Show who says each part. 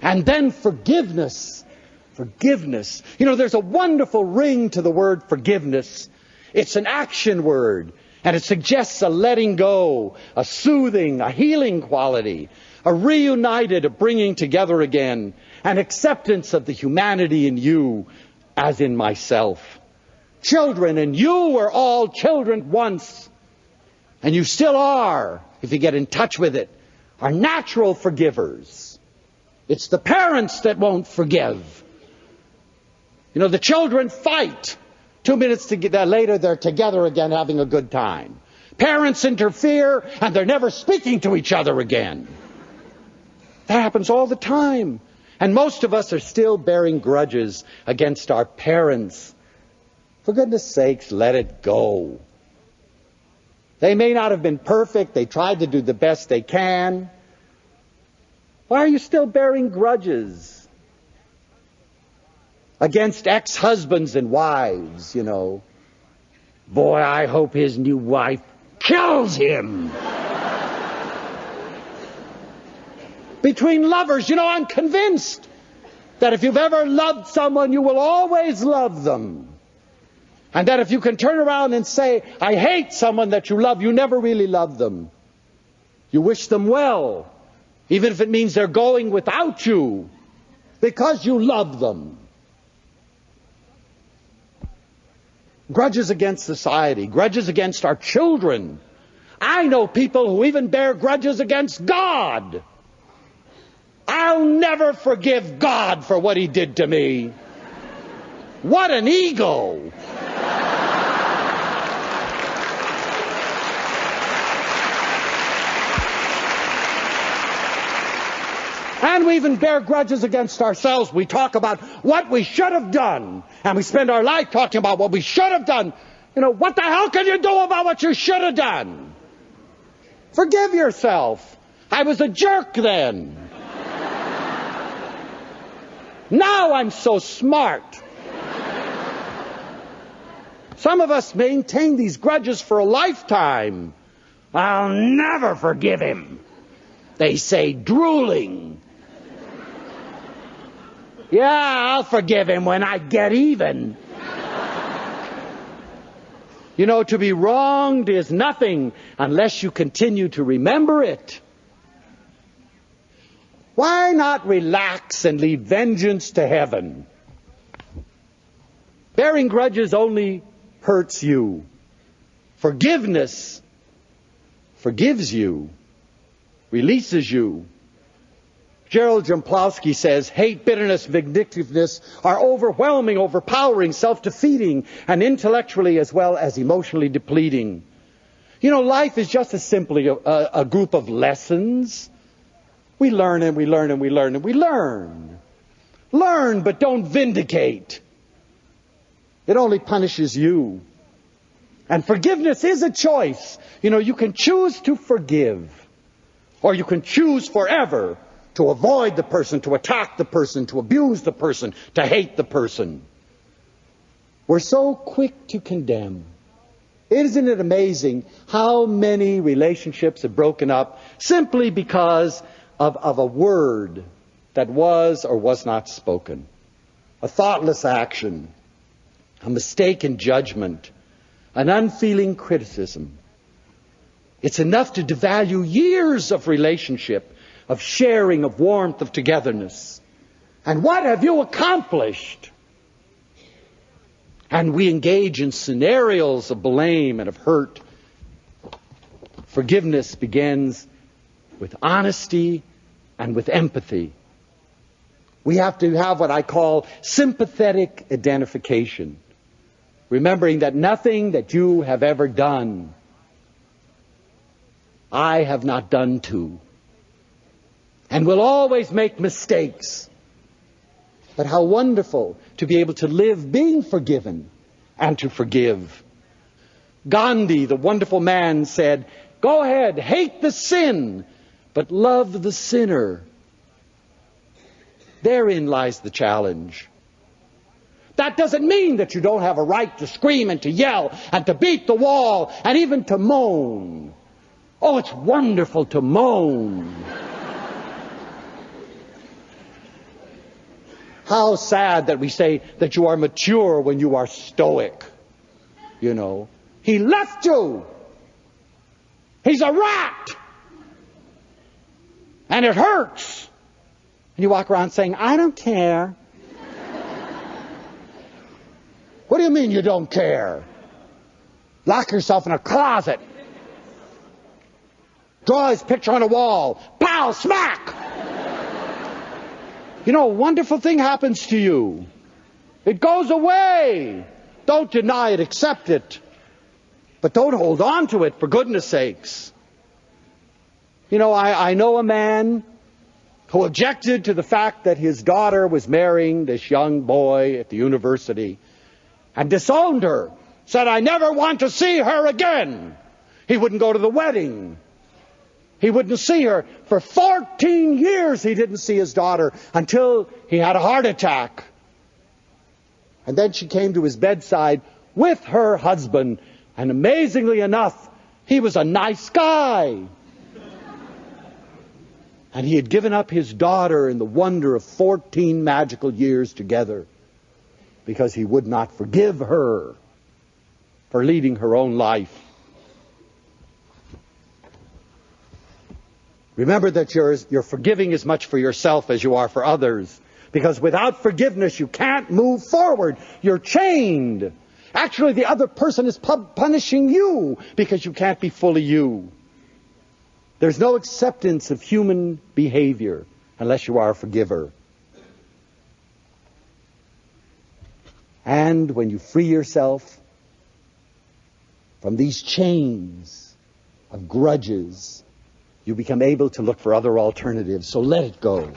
Speaker 1: And then forgiveness. Forgiveness. You know, there's a wonderful ring to the word forgiveness. It's an action word, and it suggests a letting go, a soothing, a healing quality, a reunited, a bringing together again, an acceptance of the humanity in you as in myself. Children, and you were all children once, and you still are, if you get in touch with it, are natural forgivers. It's the parents that won't forgive. You know, the children fight. 2 minutes later, they're together again having a good time. Parents interfere, and they're never speaking to each other again. That happens all the time. And most of us are still bearing grudges against our parents. For goodness sakes, let it go. They may not have been perfect. They tried to do the best they can. Why are you still bearing grudges against ex-husbands and wives, you know? Boy, I hope his new wife kills him. Between lovers, you know, I'm convinced that if you've ever loved someone, you will always love them. And that if you can turn around and say, I hate someone that you love, you never really love them. You wish them well, even if it means they're going without you, because you love them. Grudges against society, grudges against our children. I know people who even bear grudges against God. I'll never forgive God for what he did to me. What an ego! And we even bear grudges against ourselves. We talk about what we should have done. And we spend our life talking about what we should have done. You know, what the hell can you do about what you should have done? Forgive yourself. I was a jerk then. Now I'm so smart. Some of us maintain these grudges for a lifetime. I'll never forgive him. They say, drooling. Yeah, I'll forgive him when I get even. You know, to be wronged is nothing unless you continue to remember it. Why not relax and leave vengeance to heaven? Bearing grudges only hurts you. Forgiveness forgives you, releases you. Gerald Jamplowski says, hate, bitterness, vindictiveness are overwhelming, overpowering, self-defeating, and intellectually as well as emotionally depleting. You know, life is just as simply a group of lessons. We learn and we learn and we learn and we learn. Learn, but don't vindicate. It only punishes you. And forgiveness is a choice. You know, you can choose to forgive, or you can choose forever to avoid the person, to attack the person, to abuse the person, to hate the person. We're so quick to condemn. Isn't it amazing how many relationships have broken up simply because of a word that was or was not spoken? A thoughtless action, a mistaken judgment, an unfeeling criticism. It's enough to devalue years of relationship, of sharing, of warmth, of togetherness. And what have you accomplished? And we engage in scenarios of blame and of hurt. Forgiveness begins with honesty and with empathy. We have to have what I call sympathetic identification, remembering that nothing that you have ever done, I have not done too. And we'll always make mistakes. But how wonderful to be able to live being forgiven and to forgive. Gandhi, the wonderful man, said, go ahead, hate the sin, but love the sinner. Therein lies the challenge. That doesn't mean that you don't have a right to scream and to yell and to beat the wall and even to moan. Oh, it's wonderful to moan. how sad that we say that you are mature when you are stoic. You know, he left you. He's a rat. And it hurts. And you walk around saying, I don't care. What do you mean you don't care? Lock yourself in a closet. Draw his picture on a wall. Pow, smack! You know, a wonderful thing happens to you. It goes away. Don't deny it, accept it. But don't hold on to it, for goodness sakes. You know, I know a man who objected to the fact that his daughter was marrying this young boy at the university and disowned her. Said, I never want to see her again. He wouldn't go to the wedding. He wouldn't see her. For 14 years he didn't see his daughter until he had a heart attack. And then she came to his bedside with her husband. And amazingly enough, he was a nice guy. And he had given up his daughter in the wonder of 14 magical years together because he would not forgive her for leading her own life. Remember that you're forgiving as much for yourself as you are for others. Because without forgiveness, you can't move forward. You're chained. Actually, the other person is punishing you because you can't be fully you. There's no acceptance of human behavior unless you are a forgiver. And when you free yourself from these chains of grudges, you become able to look for other alternatives. So let it go.